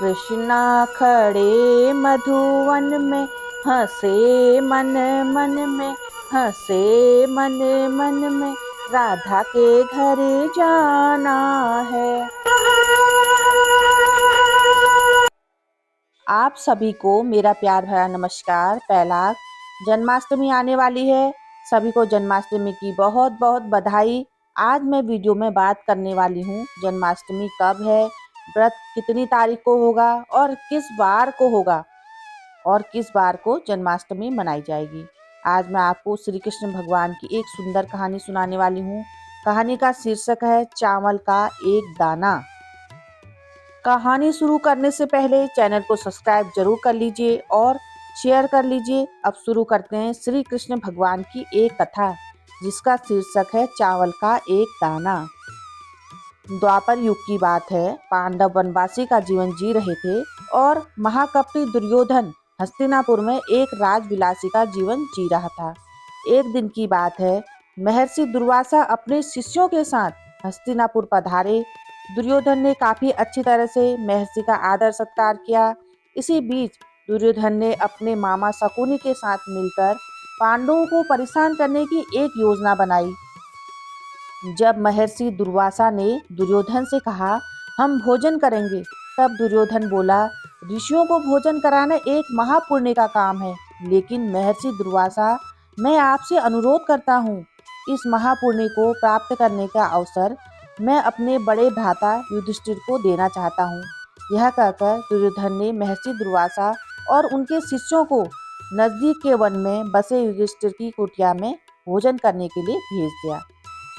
कृष्णा खड़े मधुवन में, हंसे मन मन में, हंसे मन मन में, राधा के घर जाना है। आप सभी को मेरा प्यार भरा नमस्कार। पहला जन्माष्टमी आने वाली है, सभी को जन्माष्टमी की बहुत बहुत बधाई। आज मैं वीडियो में बात करने वाली हूँ जन्माष्टमी कब है, व्रत कितनी तारीख को होगा और किस बार को होगा और किस बार को जन्माष्टमी मनाई जाएगी। आज मैं आपको श्री कृष्ण भगवान की एक सुंदर कहानी सुनाने वाली हूँ। कहानी का शीर्षक है चावल का एक दाना। कहानी शुरू करने से पहले चैनल को सब्सक्राइब जरूर कर लीजिए और शेयर कर लीजिए। अब शुरू करते हैं श्री कृष्ण भगवान की एक कथा जिसका शीर्षक है चावल का एक दाना। द्वापर युग की बात है। पांडव वनवासी का जीवन जी रहे थे और महाकपटी दुर्योधन हस्तिनापुर में एक राजविलासी का जीवन जी रहा था। एक दिन की बात है, महर्षि दुर्वासा अपने शिष्यों के साथ हस्तिनापुर पधारे। दुर्योधन ने काफी अच्छी तरह से महर्षि का आदर सत्कार किया। इसी बीच दुर्योधन ने अपने मामा शकुनी के साथ मिलकर पांडवों को परेशान करने की एक योजना बनाई। जब महर्षि दुर्वासा ने दुर्योधन से कहा, हम भोजन करेंगे, तब दुर्योधन बोला, ऋषियों को भोजन कराना एक महापुण्य का काम है, लेकिन महर्षि दुर्वासा, मैं आपसे अनुरोध करता हूँ, इस महापुण्य को प्राप्त करने का अवसर मैं अपने बड़े भ्राता युधिष्ठिर को देना चाहता हूँ। यह कहकर दुर्योधन ने महर्षि दुर्वासा और उनके शिष्यों को नजदीक के वन में बसे युधिष्ठिर की कुटिया में भोजन करने के लिए भेज दिया,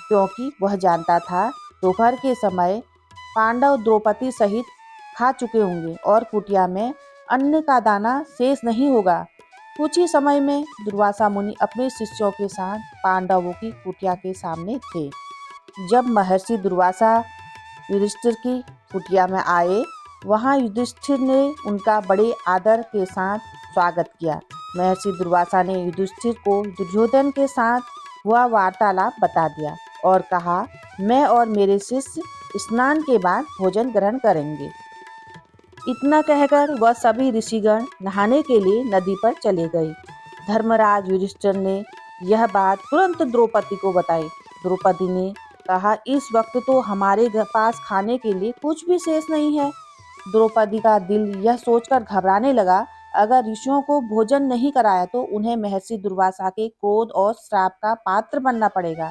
क्योंकि वह जानता था दोपहर के समय पांडव द्रौपदी सहित खा चुके होंगे और कुटिया में अन्न का दाना शेष नहीं होगा। कुछ ही समय में दुर्वासा मुनि अपने शिष्यों के साथ पांडवों की कुटिया के सामने थे। जब महर्षि दुर्वासा युधिष्ठिर की कुटिया में आए, वहां युधिष्ठिर ने उनका बड़े आदर के साथ स्वागत किया। महर्षि दुर्वासा ने युधिष्ठिर को दुर्योधन के साथ वह वार्तालाप बता दिया और कहा, मैं और मेरे शिष्य स्नान के बाद भोजन ग्रहण करेंगे। इतना कहकर वह सभी ऋषिगण नहाने के लिए नदी पर चले गए। धर्मराज युधिष्ठिर ने यह बात तुरंत द्रौपदी को बताई। द्रौपदी ने कहा, इस वक्त तो हमारे पास खाने के लिए कुछ भी शेष नहीं है। द्रौपदी का दिल यह सोचकर घबराने लगा, अगर ऋषियों को भोजन नहीं कराया तो उन्हें महर्षि दुर्वासा के क्रोध और श्राप का पात्र बनना पड़ेगा।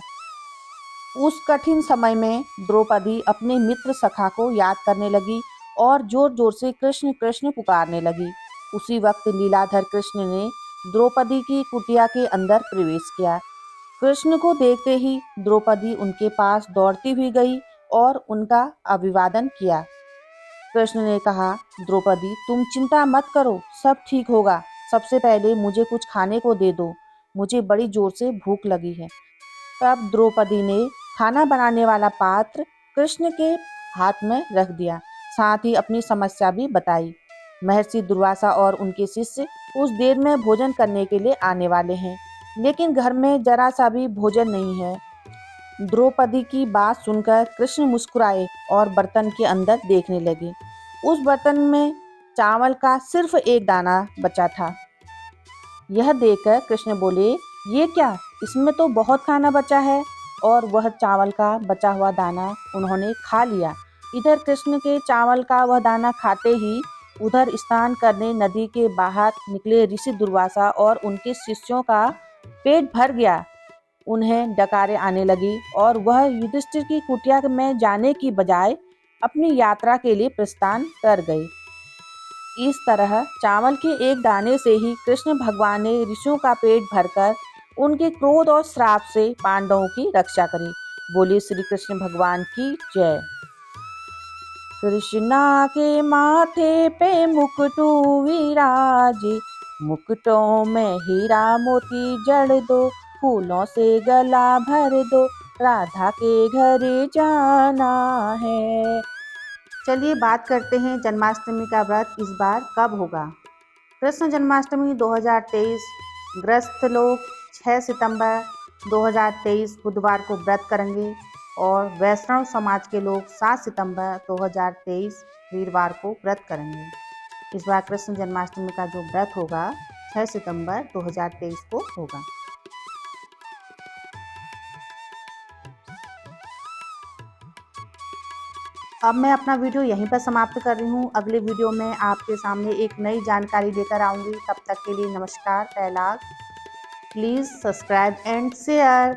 उस कठिन समय में द्रौपदी अपने मित्र सखा को याद करने लगी और जोर जोर से कृष्ण कृष्ण पुकारने लगी। उसी वक्त लीलाधर कृष्ण ने द्रौपदी की कुटिया के अंदर प्रवेश किया। कृष्ण को देखते ही द्रौपदी उनके पास दौड़ती हुई गई और उनका अभिवादन किया। कृष्ण ने कहा, द्रौपदी तुम चिंता मत करो, सब ठीक होगा। सबसे पहले मुझे कुछ खाने को दे दो, मुझे बड़ी जोर से भूख लगी है। तब द्रौपदी ने खाना बनाने वाला पात्र कृष्ण के हाथ में रख दिया, साथ ही अपनी समस्या भी बताई। महर्षि दुर्वासा और उनके शिष्य कुछ देर में भोजन करने के लिए आने वाले हैं, लेकिन घर में जरा सा भी भोजन नहीं है। द्रौपदी की बात सुनकर कृष्ण मुस्कुराए और बर्तन के अंदर देखने लगे। उस बर्तन में चावल का सिर्फ एक दाना बचा था। यह देखकर कृष्ण बोले, ये क्या, इसमें तो बहुत खाना बचा है। और वह चावल का बचा हुआ दाना उन्होंने खा लिया। इधर कृष्ण के चावल का वह दाना खाते ही उधर स्नान करने नदी के बाहर निकले ऋषि दुर्वासा और उनके शिष्यों का पेट भर गया। उन्हें डकारें आने लगी और वह युधिष्ठिर की कुटिया में जाने की बजाय अपनी यात्रा के लिए प्रस्थान कर गए। इस तरह चावल के एक दाने से ही कृष्ण भगवान ने ऋषियों का पेट भरकर उनके क्रोध और श्राप से पांडवों की रक्षा करी। बोलिए श्री कृष्ण भगवान की जय। कृष्णा के माथे पे मुकुट विराजे, मुकुटों में हीरा मोती जड़ दो, फूलों से गला भर दो, राधा के घर जाना है। चलिए बात करते हैं जन्माष्टमी का व्रत इस बार कब होगा। कृष्ण जन्माष्टमी 2023 गृहस्थ लोग 6 सितंबर 2023 बुधवार को व्रत करेंगे और वैष्णव समाज के लोग 7 सितंबर 2023 वीरवार को व्रत करेंगे। इस बार कृष्ण जन्माष्टमी का जो व्रत होगा 6 सितंबर 2023 को होगा। अब मैं अपना वीडियो यहीं पर समाप्त कर रही हूँ। अगले वीडियो में आपके सामने एक नई जानकारी लेकर आऊँगी। तब तक के लिए नमस्कार। पैलाग। Please subscribe and share.